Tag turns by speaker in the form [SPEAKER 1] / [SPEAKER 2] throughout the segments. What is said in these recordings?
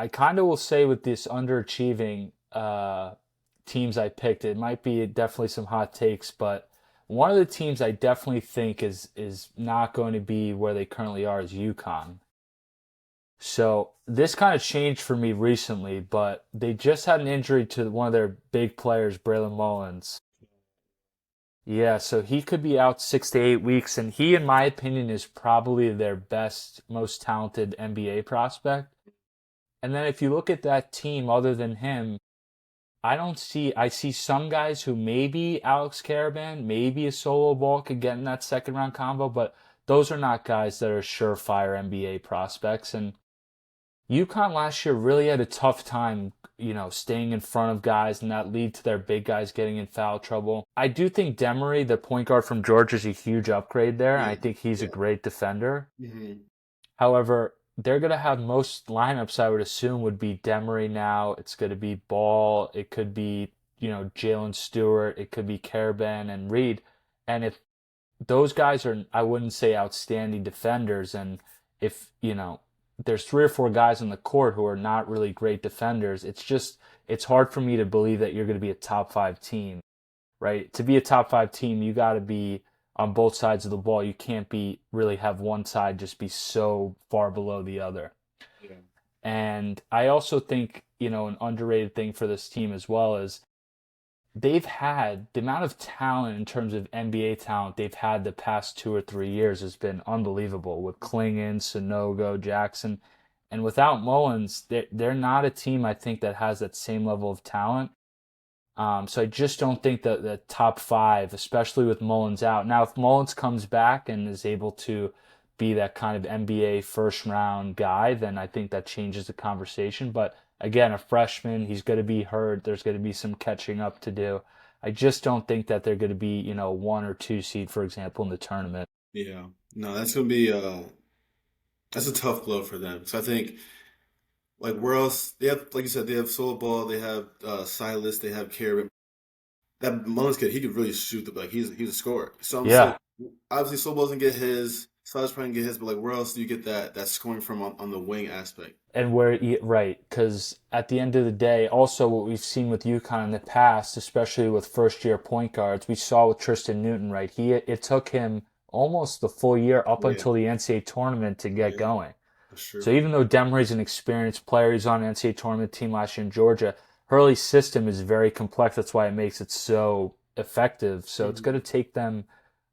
[SPEAKER 1] I kind of will say with this underachieving teams I picked, it might be definitely some hot takes, but one of the teams I definitely think is not going to be where they currently are is UConn. So this kind of changed for me recently, but they just had an injury to one of their big players, Braylon Mullins. Yeah, so he could be out 6 to 8 weeks, and he, in my opinion, is probably their best, most talented NBA prospect. And then if you look at that team, other than him, I see some guys who maybe Alex Caravan, maybe a solo ball could get in that second round combo, but those are not guys that are surefire NBA prospects. And UConn last year really had a tough time, staying in front of guys, and that lead to their big guys getting in foul trouble. I do think Demery, the point guard from Georgia, is a huge upgrade there, and
[SPEAKER 2] Yeah,
[SPEAKER 1] I think he's a
[SPEAKER 2] yeah.
[SPEAKER 1] great defender.
[SPEAKER 2] Hmm.
[SPEAKER 1] However, they're going to have most lineups, I would assume, would be Demery now. It's going to be Ball. It could be, Jalen Stewart. It could be Caravan and Reed. And if those guys are, I wouldn't say outstanding defenders, and if, there's three or four guys on the court who are not really great defenders, it's hard for me to believe that you're going to be a top five team, right? To be a top five team, you got to be on both sides of the ball. You can't be really have one side just be so far below the other.
[SPEAKER 2] Yeah.
[SPEAKER 1] And I also think, an underrated thing for this team as well is they've had the amount of talent in terms of NBA talent they've had the past 2 or 3 years has been unbelievable with Klingon, Sonogo, Jackson. And without Mullins, they're not a team I think that has that same level of talent. So I just don't think that the top five, especially with Mullins out. Now, if Mullins comes back and is able to be that kind of NBA first round guy, then I think that changes the conversation. But again, a freshman, he's going to be hurt. There's going to be some catching up to do. I just don't think that they're going to be, 1 or 2 seed, for example, in the tournament.
[SPEAKER 2] Yeah. No, that's gonna be that's a tough blow for them. So I think like where else they have, like you said, they have Solo Ball, they have Silas, they have Carrot. That Mullins kid, he could really shoot the, like he's a scorer. So I'm saying
[SPEAKER 1] Yeah.
[SPEAKER 2] obviously Solo Ball doesn't get his, Silas probably can get his, but like where else do you get that scoring from on the wing aspect?
[SPEAKER 1] And right, because at the end of the day, also what we've seen with UConn in the past, especially with first year point guards, we saw with Tristan Newton, right? It took him almost the full year up
[SPEAKER 2] Yeah,
[SPEAKER 1] until the NCAA tournament to get
[SPEAKER 2] yeah,
[SPEAKER 1] going.
[SPEAKER 2] that's
[SPEAKER 1] So
[SPEAKER 2] true.
[SPEAKER 1] even though Demery's an experienced player, he's on an NCAA tournament team last year in Georgia, Hurley's system is very complex. That's why it makes it so effective. So it's
[SPEAKER 2] Hmm.
[SPEAKER 1] going to take them,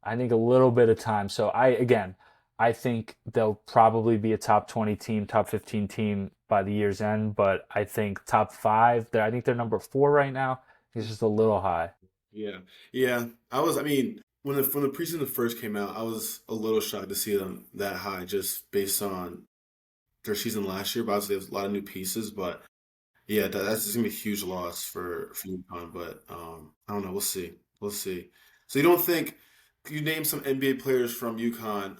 [SPEAKER 1] I think, a little bit of time. So I think they'll probably be a top 20 team, top 15 team by the year's end. But I think top five, I think they're number four right now. It's just a little high.
[SPEAKER 2] Yeah, yeah. I mean, when the preseason first came out, I was a little shocked to see them that high, just based on their season last year. But obviously, there's a lot of new pieces. But yeah, that's just gonna be a huge loss for UConn. But I don't know. We'll see. We'll see. So you don't think you name some NBA players from UConn?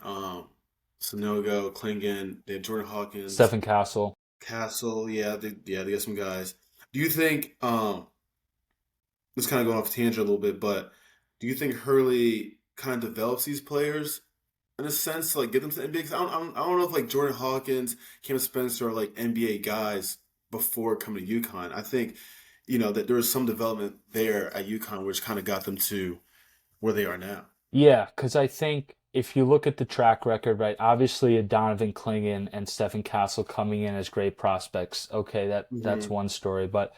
[SPEAKER 2] Sonogo, Klingon, they have Jordan Hawkins,
[SPEAKER 1] Stephen Castle.
[SPEAKER 2] Castle. Yeah, they got some guys. Do you think? This kind of going off tangent a little bit, but do you think Hurley kind of develops these players in a sense to like get them to the NBA? 'Cause I don't know if like Jordan Hawkins, Cam Spencer are like NBA guys before coming to UConn. I think, that there was some development there at UConn which kind of got them to where they are now.
[SPEAKER 1] Yeah, because I think if you look at the track record, right, obviously a Donovan Clingan and Stephen Castle coming in as great prospects. Okay, that's
[SPEAKER 2] Hmm.
[SPEAKER 1] one story. But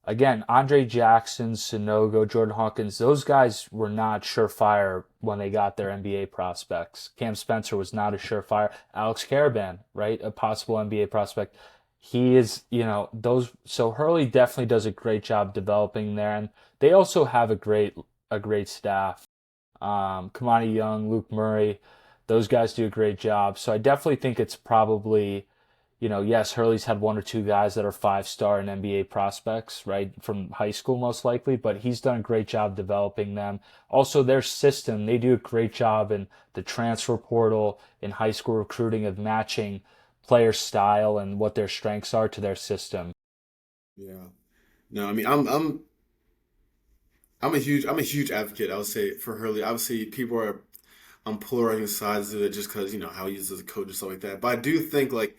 [SPEAKER 1] again, Andre Jackson, Sonogo, Jordan Hawkins, those guys were not surefire when they got their NBA prospects. Cam Spencer was not a surefire. Alex Caravan, right, a possible NBA prospect. He is, those. So Hurley definitely does a great job developing there, and they also have a great staff. Kamani Young, Luke Murray, those guys do a great job. So I definitely think it's probably, yes, Hurley's had one or two guys that are 5-star and NBA prospects, right, from high school most likely, but he's done a great job developing them. Also, their system, they do a great job in the transfer portal, in high school recruiting of matching player style and what their strengths are to their system.
[SPEAKER 2] Yeah. No, I mean I'm a huge advocate, I would say, for Hurley. Obviously people are on polarizing sides of it just because, how he is as a coach and stuff like that. But I do think like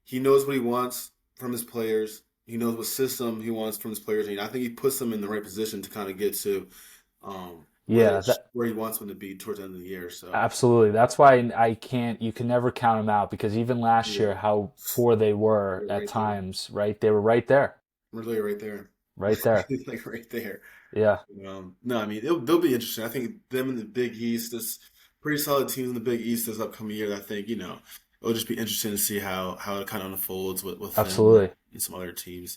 [SPEAKER 2] he knows what he wants. from his players. He knows what system he wants from his players. And I think he puts them in the right position to kind of get to
[SPEAKER 1] Yeah,
[SPEAKER 2] where he wants them to be towards the end of the year. So
[SPEAKER 1] absolutely. That's why I can't. You can never count them out because even last year,
[SPEAKER 2] yeah,
[SPEAKER 1] how poor they were
[SPEAKER 2] they're
[SPEAKER 1] at
[SPEAKER 2] right there.
[SPEAKER 1] times, right? They were right there,
[SPEAKER 2] Really, right there,
[SPEAKER 1] right there.
[SPEAKER 2] like right there.
[SPEAKER 1] Yeah,
[SPEAKER 2] No, I mean they'll be interesting. I think them in the Big East, this pretty solid teams in the Big East this upcoming year. I think it'll just be interesting to see how it kind of unfolds with them
[SPEAKER 1] absolutely.
[SPEAKER 2] and some other teams.